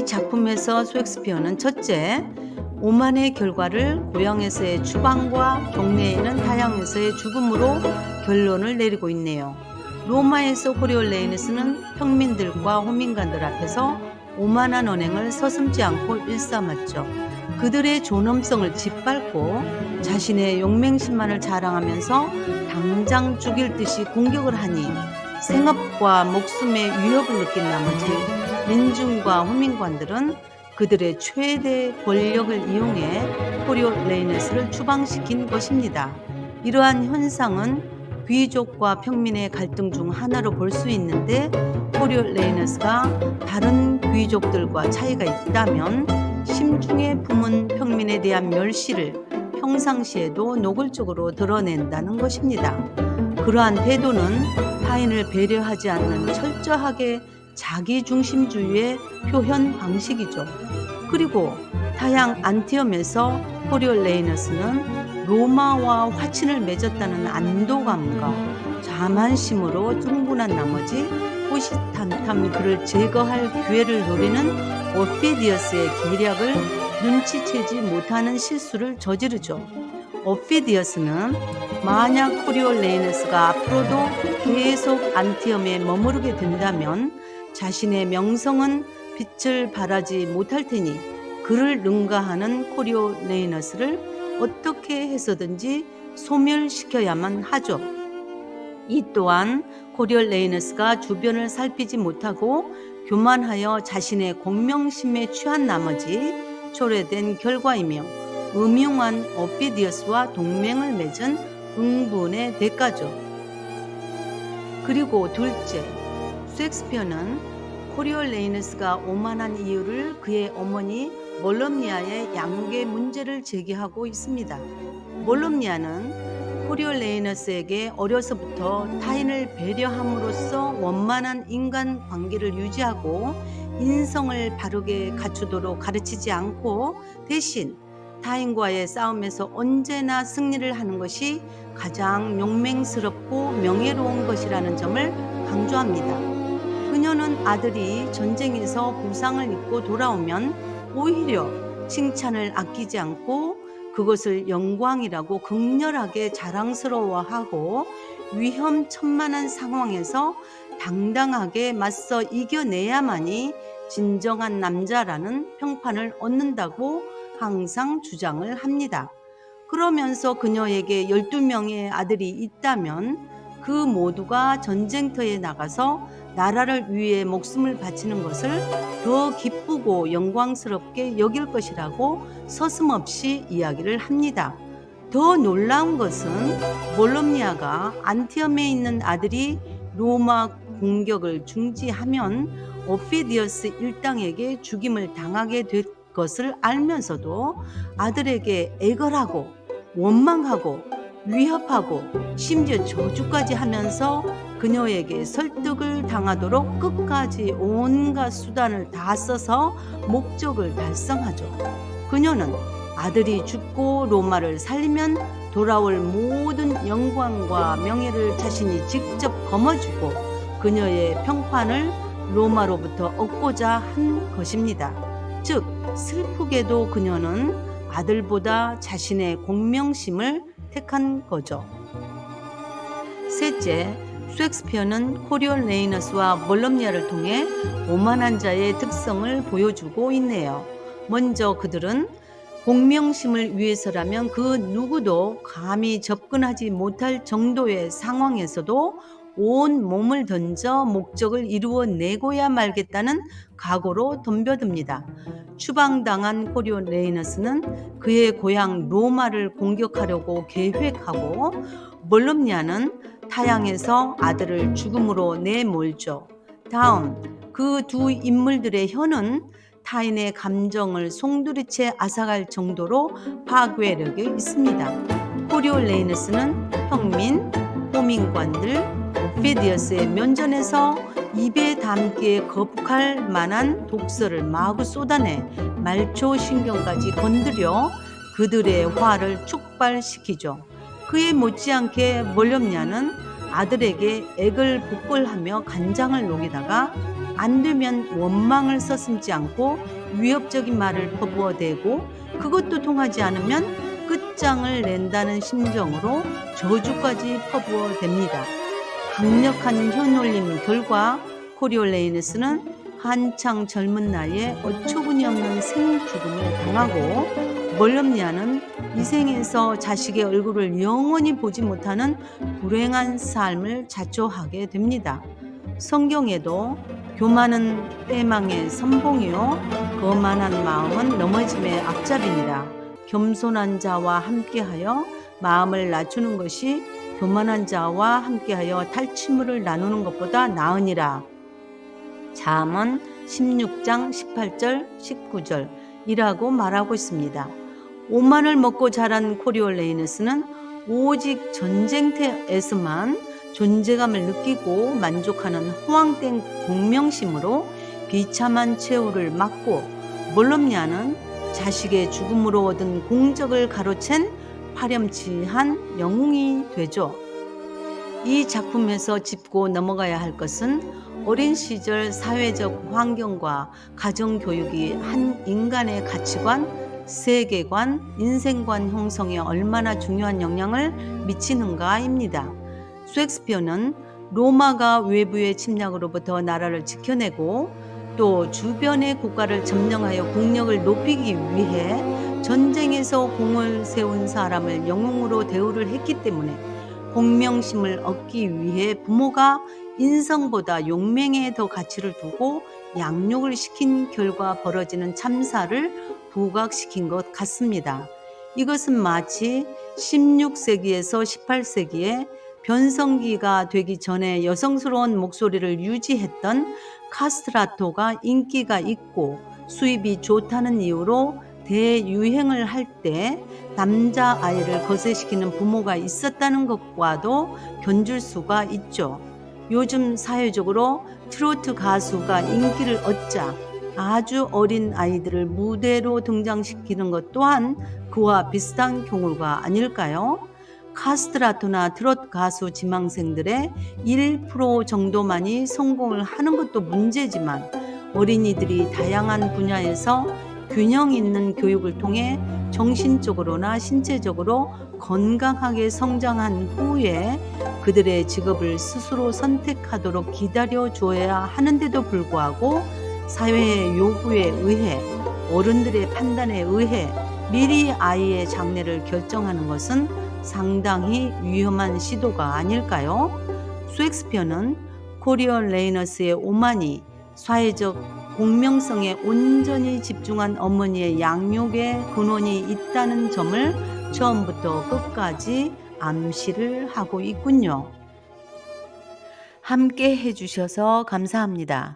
이 작품에서 셰익스피어는 첫째, 오만의 결과를 고향에서의 추방과 동네에 있는 타향에서의 죽음으로 결론을 내리고 있네요. 로마에서 코리올레이너스는 평민들과 호민관들 앞에서 오만한 언행을 서슴지 않고 일삼았죠. 그들의 존엄성을 짓밟고 자신의 용맹심만을 자랑하면서 당장 죽일 듯이 공격을 하니 생업과 목숨의 위협을 느낀 나머지 민중과 호민관들은 그들의 최대 권력을 이용해 코리올레이너스를 추방시킨 것입니다. 이러한 현상은 귀족과 평민의 갈등 중 하나로 볼 수 있는데, 코리올레이너스가 다른 귀족들과 차이가 있다면 심중에 품은 평민에 대한 멸시를 평상시에도 노골적으로 드러낸다는 것입니다. 그러한 태도는 타인을 배려하지 않는 철저하게 자기중심주의의 표현 방식이죠. 그리고 타향 안티엄에서 코리올레이너스는 로마와 화친을 맺었다는 안도감과 자만심으로 충분한 나머지 호시탐탐 그를 제거할 기회를 노리는 오피디어스의 계략을 눈치채지 못하는 실수를 저지르죠. 오피디어스는 만약 코리올레이너스가 앞으로도 계속 안티엄에 머무르게 된다면 자신의 명성은 빛을 발하지 못할 테니 그를 능가하는 코리올레이너스를 어떻게 해서든지 소멸시켜야만 하죠. 이 또한 코리올레이너스가 주변을 살피지 못하고 교만하여 자신의 공명심에 취한 나머지 초래된 결과이며 음흉한 오피디어스와 동맹을 맺은 응분의 대가죠. 그리고 둘째, 셰익스피어는 코리올레이너스가 오만한 이유를 그의 어머니 몰럼니아의 양계 문제를 제기하고 있습니다. 몰럼니아는 코리올레이너스에게 어려서부터 타인을 배려함으로써 원만한 인간관계를 유지하고 인성을 바르게 갖추도록 가르치지 않고 대신 타인과의 싸움에서 언제나 승리를 하는 것이 가장 용맹스럽고 명예로운 것이라는 점을 강조합니다. 그녀는 아들이 전쟁에서 부상을 입고 돌아오면 오히려 칭찬을 아끼지 않고 그것을 영광이라고 극렬하게 자랑스러워하고 위험천만한 상황에서 당당하게 맞서 이겨내야만이 진정한 남자라는 평판을 얻는다고 항상 주장을 합니다. 그러면서 그녀에게 12명의 아들이 있다면 그 모두가 전쟁터에 나가서 나라를 위해 목숨을 바치는 것을 더 기쁘고 영광스럽게 여길 것이라고 서슴없이 이야기를 합니다. 더 놀라운 것은 몰럼니아가 안티엄에 있는 아들이 로마 공격을 중지하면 오피디어스 일당에게 죽임을 당하게 될 것을 알면서도 아들에게 애걸하고 원망하고 위협하고 심지어 저주까지 하면서 그녀에게 설득을 당하도록 끝까지 온갖 수단을 다 써서 목적을 달성하죠. 그녀는 아들이 죽고 로마를 살리면 돌아올 모든 영광과 명예를 자신이 직접 거머쥐고 그녀의 평판을 로마로부터 얻고자 한 것입니다. 즉, 슬프게도 그녀는 아들보다 자신의 공명심을 택한 거죠. 셋째, 셰익스피어는 코리올레이너스와 몰럼니아를 통해 오만한 자의 특성을 보여주고 있네요. 먼저 그들은 공명심을 위해서라면 그 누구도 감히 접근하지 못할 정도의 상황에서도 온 몸을 던져 목적을 이루어내고야 말겠다는 각오로 덤벼듭니다. 추방당한 코리올레이너스는 그의 고향 로마를 공격하려고 계획하고 몰럼니아는 타향에서 아들을 죽음으로 내몰죠. 다음, 그 두 인물들의 혀는 타인의 감정을 송두리째 앗아갈 정도로 파괴력이 있습니다. 코리올레이너스는 평민, 호민관들, 오피디어스의 면전에서 입에 담기에 거북할 만한 독설을 마구 쏟아내 말초신경까지 건드려 그들의 화를 촉발시키죠. 그에 못지않게 몰럼니아는 아들에게 액을 복걸하며 간장을 녹이다가 안 되면 원망을 서슴지 않고 위협적인 말을 퍼부어대고 그것도 통하지 않으면 끝장을 낸다는 심정으로 저주까지 퍼부어댑니다. 강력한 혀놀림 결과 코리올레이너스는 한창 젊은 나이에 어처구니 없는 생죽음을 당하고 몰럼니아는 이 생에서 자식의 얼굴을 영원히 보지 못하는 불행한 삶을 자초하게 됩니다. 성경에도 교만은 패망의 선봉이요 거만한 마음은 넘어짐의 앞잡이니라. 겸손한 자와 함께하여 마음을 낮추는 것이 교만한 자와 함께하여 탈취물을 나누는 것보다 나으니라. 잠언 16장 18절 19절이라고 말하고 있습니다. 오만을 먹고 자란 코리올레이너스는 오직 전쟁터에서만 존재감을 느끼고 만족하는 허황된 공명심으로 비참한 최후를 맞고 몰럼니아는 자식의 죽음으로 얻은 공적을 가로챈 파렴치한 영웅이 되죠. 이 작품에서 짚고 넘어가야 할 것은 어린 시절 사회적 환경과 가정교육이 한 인간의 가치관, 세계관, 인생관 형성에 얼마나 중요한 영향을 미치는가입니다. 셰익스피어는 로마가 외부의 침략으로부터 나라를 지켜내고 또 주변의 국가를 점령하여 국력을 높이기 위해 전쟁에서 공을 세운 사람을 영웅으로 대우를 했기 때문에 공명심을 얻기 위해 부모가 인성보다 용맹에 더 가치를 두고 양육을 시킨 결과 벌어지는 참사를 부각시킨 것 같습니다. 이것은 마치 16세기에서 18세기에 변성기가 되기 전에 여성스러운 목소리를 유지했던 카스트라토가 인기가 있고 수입이 좋다는 이유로 대유행을 할 때 남자아이를 거세시키는 부모가 있었다는 것과도 견줄 수가 있죠. 요즘 사회적으로 트로트 가수가 인기를 얻자 아주 어린 아이들을 무대로 등장시키는 것 또한 그와 비슷한 경우가 아닐까요? 카스트라토나 트로트 가수 지망생들의 1% 정도만이 성공을 하는 것도 문제지만 어린이들이 다양한 분야에서 균형 있는 교육을 통해 정신적으로나 신체적으로 건강하게 성장한 후에 그들의 직업을 스스로 선택하도록 기다려 줘야 하는데도 불구하고 사회의 요구에 의해 어른들의 판단에 의해 미리 아이의 장래를 결정하는 것은 상당히 위험한 시도가 아닐까요? 셰익스피어는 코리올레이너스의 오만이 사회적 공명성에 온전히 집중한 어머니의 양육의 근원이 있다는 점을 처음부터 끝까지 암시를 하고 있군요. 함께 해주셔서 감사합니다.